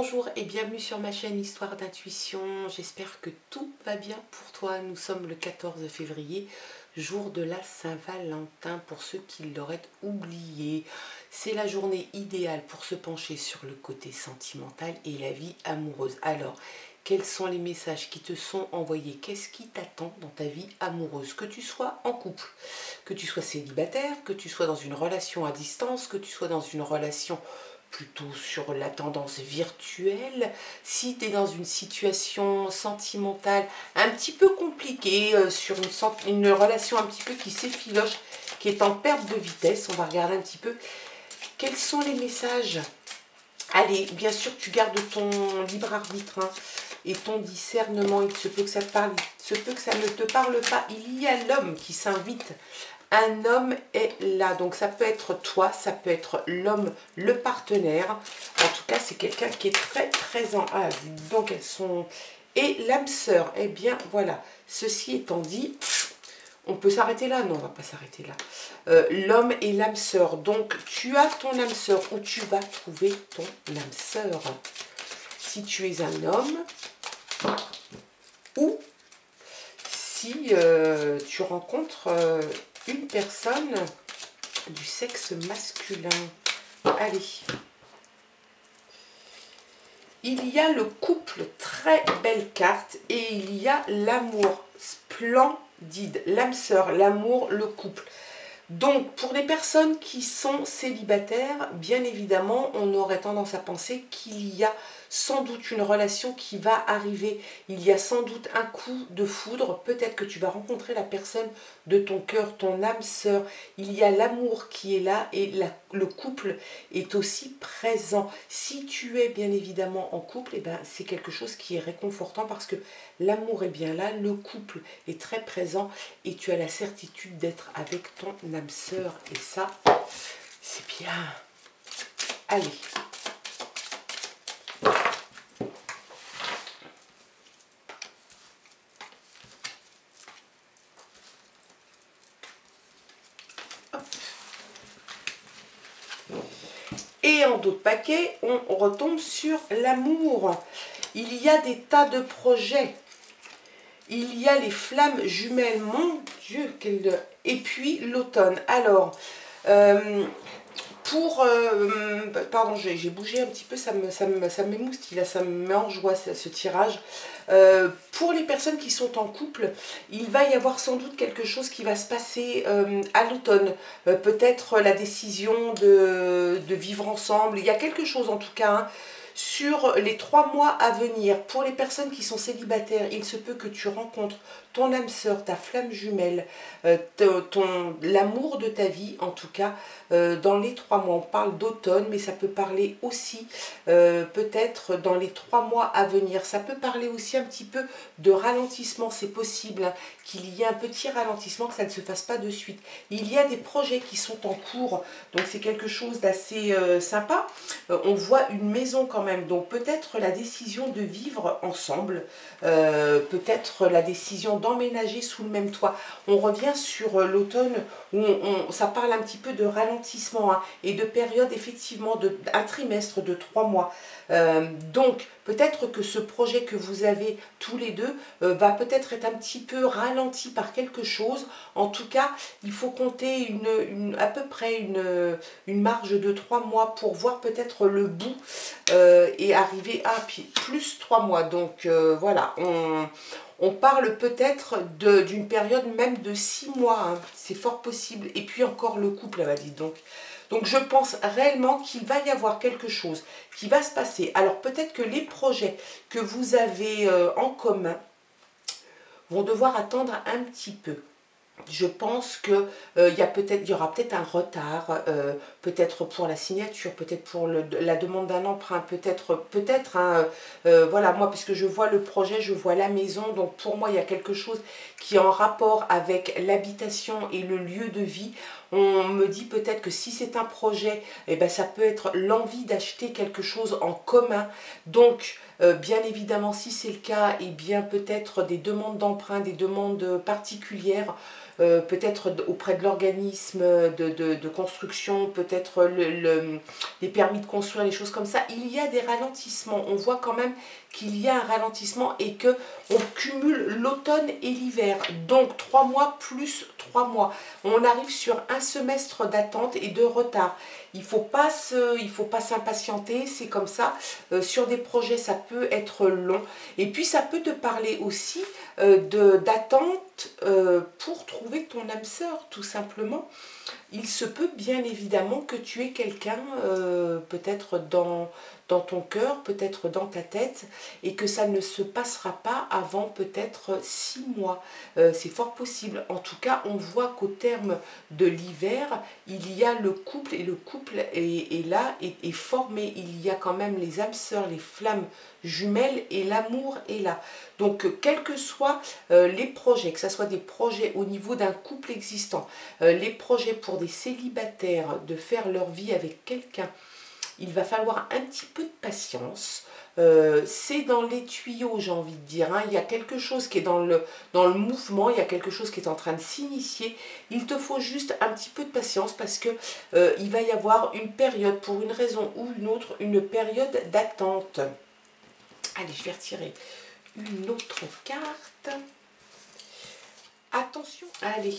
Bonjour et bienvenue sur ma chaîne Histoire d'intuition. J'espère que tout va bien pour toi. Nous sommes le 14 février, jour de la Saint-Valentin pour ceux qui l'auraient oublié. C'est la journée idéale pour se pencher sur le côté sentimental et la vie amoureuse. Alors, quels sont les messages qui te sont envoyés? Qu'est-ce qui t'attend dans ta vie amoureuse? Que tu sois en couple, que tu sois célibataire, que tu sois dans une relation à distance, que tu sois dans une relation plutôt sur la tendance virtuelle, si tu es dans une situation sentimentale un petit peu compliquée, sur une relation un petit peu qui s'effiloche, qui est en perte de vitesse, on va regarder un petit peu quels sont les messages. Allez, bien sûr, tu gardes ton libre arbitre et ton discernement. Il se peut que ça te parle, il se peut que ça ne te parle pas. Il y a l'homme qui s'invite. Un homme est là, donc ça peut être toi, ça peut être l'homme, le partenaire. En tout cas, c'est quelqu'un qui est très présent. Ah, donc elles sont... Et l'âme sœur, eh bien voilà. Ceci étant dit, on peut s'arrêter là? Non, on va pas s'arrêter là. L'homme et l'âme sœur. Donc tu as ton âme sœur ou tu vas trouver ton âme sœur. Si tu es un homme ou si tu rencontres... une personne du sexe masculin. Allez. Il y a le couple, très belle carte. Et il y a l'amour, splendide. L'âme sœur, l'amour, le couple. Donc, pour les personnes qui sont célibataires, bien évidemment, on aurait tendance à penser qu'il y a sans doute une relation qui va arriver. Il y a sans doute un coup de foudre. Peut-être que tu vas rencontrer la personne de ton cœur, ton âme sœur. Il y a l'amour qui est là et le couple est aussi présent. Si tu es bien évidemment en couple, eh ben, c'est quelque chose qui est réconfortant parce que l'amour est bien là, le couple est très présent et tu as la certitude d'être avec ton âme sœur. Et ça, c'est bien. Allez. Et en d'autres paquets, on retombe sur l'amour. Il y a des tas de projets. Il y a les flammes jumelles. Mon Dieu, et puis l'automne. Alors, pardon, j'ai bougé un petit peu, ça m'émoustille, là, ça me met en joie ce tirage. Pour les personnes qui sont en couple, il va y avoir sans doute quelque chose qui va se passer à l'automne. Peut-être la décision de vivre ensemble. Il y a quelque chose en tout cas, sur les 3 mois à venir. Pour les personnes qui sont célibataires, il se peut que tu rencontres ton âme sœur, ta flamme jumelle, l'amour de ta vie en tout cas, dans les 3 mois. On parle d'automne, mais ça peut parler aussi peut-être dans les 3 mois à venir. Ça peut parler aussi un petit peu de ralentissement. C'est possible qu'il y ait un petit ralentissement, que ça ne se fasse pas de suite. Il y a des projets qui sont en cours, donc c'est quelque chose d'assez sympa. On voit une maison quand même, donc peut-être la décision de vivre ensemble, peut-être la décision d'emménager sous le même toit. On revient sur l'automne où ça parle un petit peu de ralentissement et de période effectivement un trimestre de 3 mois. Donc peut-être que ce projet que vous avez tous les deux va peut-être être un petit peu ralenti par quelque chose. En tout cas, il faut compter à peu près une marge de 3 mois pour voir peut-être le bout et arriver à plus 3 mois. Donc voilà, on parle peut-être d'une période même de 6 mois, c'est fort possible. Et puis encore le couple, elle va dire donc. Donc je pense réellement qu'il va y avoir quelque chose qui va se passer. Alors peut-être que les projets que vous avez en commun vont devoir attendre un petit peu. Je pense que il y aura peut-être un retard, peut-être pour la signature, peut-être pour la demande d'un emprunt, peut-être, voilà, moi, puisque je vois le projet, je vois la maison, donc pour moi, il y a quelque chose qui est en rapport avec l'habitation et le lieu de vie. On me dit peut-être que si c'est un projet, eh ben, ça peut être l'envie d'acheter quelque chose en commun. Donc, bien évidemment, si c'est le cas, eh bien peut-être des demandes d'emprunt, des demandes particulières. peut-être auprès de l'organisme de construction, peut-être les permis de construire, les choses comme ça. Il y a des ralentissements. On voit quand même qu'il y a un ralentissement et que on cumule l'automne et l'hiver. Donc 3 mois plus 3 mois. On arrive sur un semestre d'attente et de retard. Il ne faut pas s'impatienter, c'est comme ça. Sur des projets, ça peut être long. Et puis, ça peut te parler aussi d'attente pour trouver ton âme sœur, tout simplement. Il se peut bien évidemment que tu aies quelqu'un, peut-être dans ton cœur, peut-être dans ta tête, et que ça ne se passera pas avant peut-être 6 mois. C'est fort possible. En tout cas, on voit qu'au terme de l'hiver, il y a le couple, et le couple est là, est formé. Il y a quand même les âmes sœurs, les flammes jumelles, et l'amour est là. Donc, quels que soient les projets, que ce soit des projets au niveau d'un couple existant, les projets pour des célibataires de faire leur vie avec quelqu'un, il va falloir un petit peu de patience. C'est dans les tuyaux, j'ai envie de dire. Hein. Il y a quelque chose qui est dans le mouvement, il y a quelque chose qui est en train de s'initier. Il te faut juste un petit peu de patience parce que il va y avoir une période, pour une raison ou une autre, une période d'attente. Allez, je vais retirer une autre carte. Attention, allez.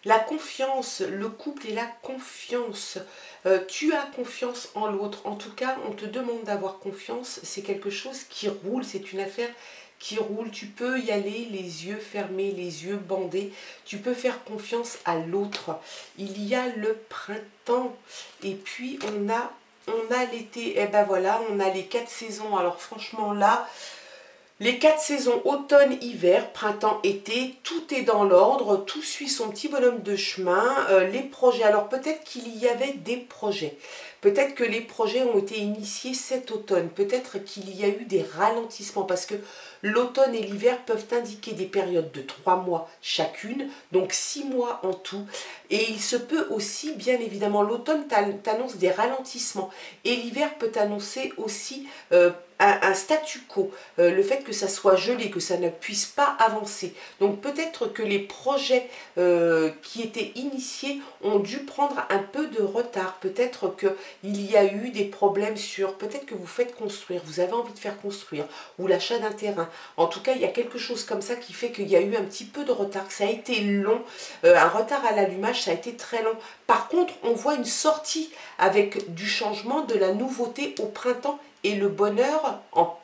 La confiance, le couple et la confiance. Tu as confiance en l'autre. En tout cas, on te demande d'avoir confiance. C'est quelque chose qui roule, c'est une affaire qui roule. Tu peux y aller les yeux fermés, les yeux bandés. Tu peux faire confiance à l'autre. Il y a le printemps et puis on a l'été. Et ben voilà, on a les 4 saisons. Alors franchement là... Les 4 saisons, automne, hiver, printemps, été, tout est dans l'ordre, tout suit son petit bonhomme de chemin. Les projets, alors peut-être qu'il y avait des projets, peut-être que les projets ont été initiés cet automne, peut-être qu'il y a eu des ralentissements parce que l'automne et l'hiver peuvent indiquer des périodes de 3 mois chacune, donc 6 mois en tout. Et il se peut aussi, bien évidemment, l'automne t'annonce des ralentissements et l'hiver peut t'annoncer aussi un statu quo, le fait que ça soit gelé, que ça ne puisse pas avancer. Donc peut-être que les projets qui étaient initiés ont dû prendre un peu de retard. Peut-être qu'il y a eu des problèmes sur, peut-être que vous faites construire, vous avez envie de faire construire, ou l'achat d'un terrain. En tout cas, il y a quelque chose comme ça qui fait qu'il y a eu un petit peu de retard, que ça a été long, un retard à l'allumage, ça a été très long. Par contre, on voit une sortie avec du changement, de la nouveauté au printemps et le bonheur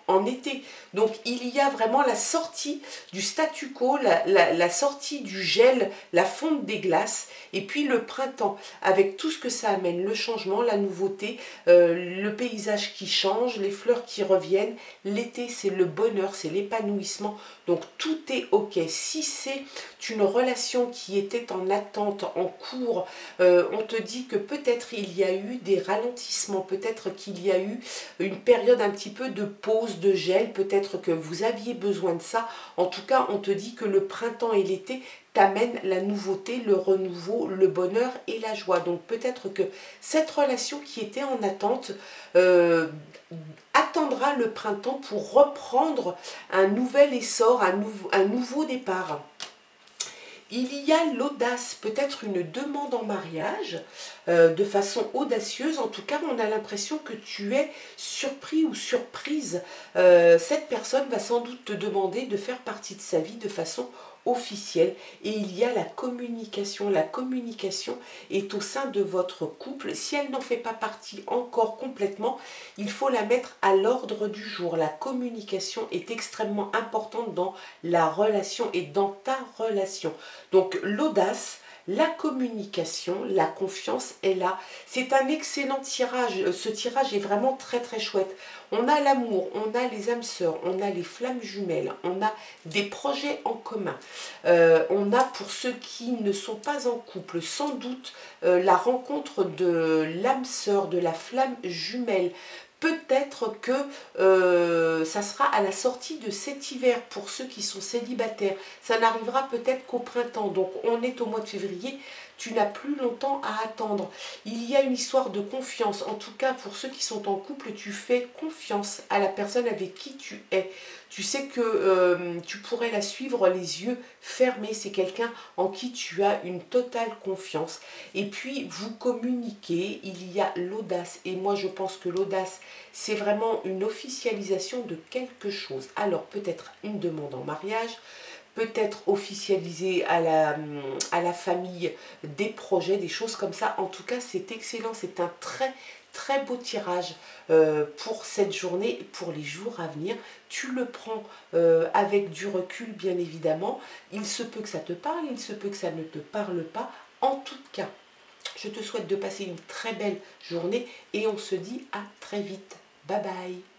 en été. Donc il y a vraiment la sortie du statu quo, la sortie du gel, la fonte des glaces, et puis le printemps, avec tout ce que ça amène, le changement, la nouveauté, le paysage qui change, les fleurs qui reviennent. L'été, c'est le bonheur, c'est l'épanouissement, donc tout est ok. Si c'est une relation qui était en attente, en cours, on te dit que peut-être il y a eu des ralentissements, peut-être qu'il y a eu une période un petit peu de pause, de gel, peut-être que vous aviez besoin de ça. En tout cas, on te dit que le printemps et l'été t'amènent la nouveauté, le renouveau, le bonheur et la joie. Donc peut-être que cette relation qui était en attente attendra le printemps pour reprendre un nouvel essor, un nouveau départ. Il y a l'audace, peut-être une demande en mariage, de façon audacieuse. En tout cas, on a l'impression que tu es surpris ou surprise. Cette personne va sans doute te demander de faire partie de sa vie de façon officielle. Et il y a la communication. La communication est au sein de votre couple. Si elle n'en fait pas partie encore complètement, il faut la mettre à l'ordre du jour. La communication est extrêmement importante dans la relation et dans ta relation. Donc l'audace, la communication, la confiance est là. C'est un excellent tirage. Ce tirage est vraiment très très chouette. On a l'amour, on a les âmes sœurs, on a les flammes jumelles, on a des projets en commun. On a, pour ceux qui ne sont pas en couple, sans doute la rencontre de l'âme sœur, de la flamme jumelle. Peut-être que ça sera à la sortie de cet hiver pour ceux qui sont célibataires. Ça n'arrivera peut-être qu'au printemps. Donc on est au mois de février. Tu n'as plus longtemps à attendre. Il y a une histoire de confiance. En tout cas, pour ceux qui sont en couple, tu fais confiance à la personne avec qui tu es. Tu sais que tu pourrais la suivre les yeux fermés. C'est quelqu'un en qui tu as une totale confiance. Et puis, vous communiquez. Il y a l'audace. Et moi, je pense que l'audace, c'est vraiment une officialisation de quelque chose. Alors, peut-être une demande en mariage, peut-être officialiser à la famille des projets, des choses comme ça. En tout cas, c'est excellent. C'est un très beau tirage pour cette journée, pour les jours à venir. Tu le prends avec du recul, bien évidemment. Il se peut que ça te parle, il se peut que ça ne te parle pas. En tout cas, je te souhaite de passer une très belle journée et on se dit à très vite. Bye bye.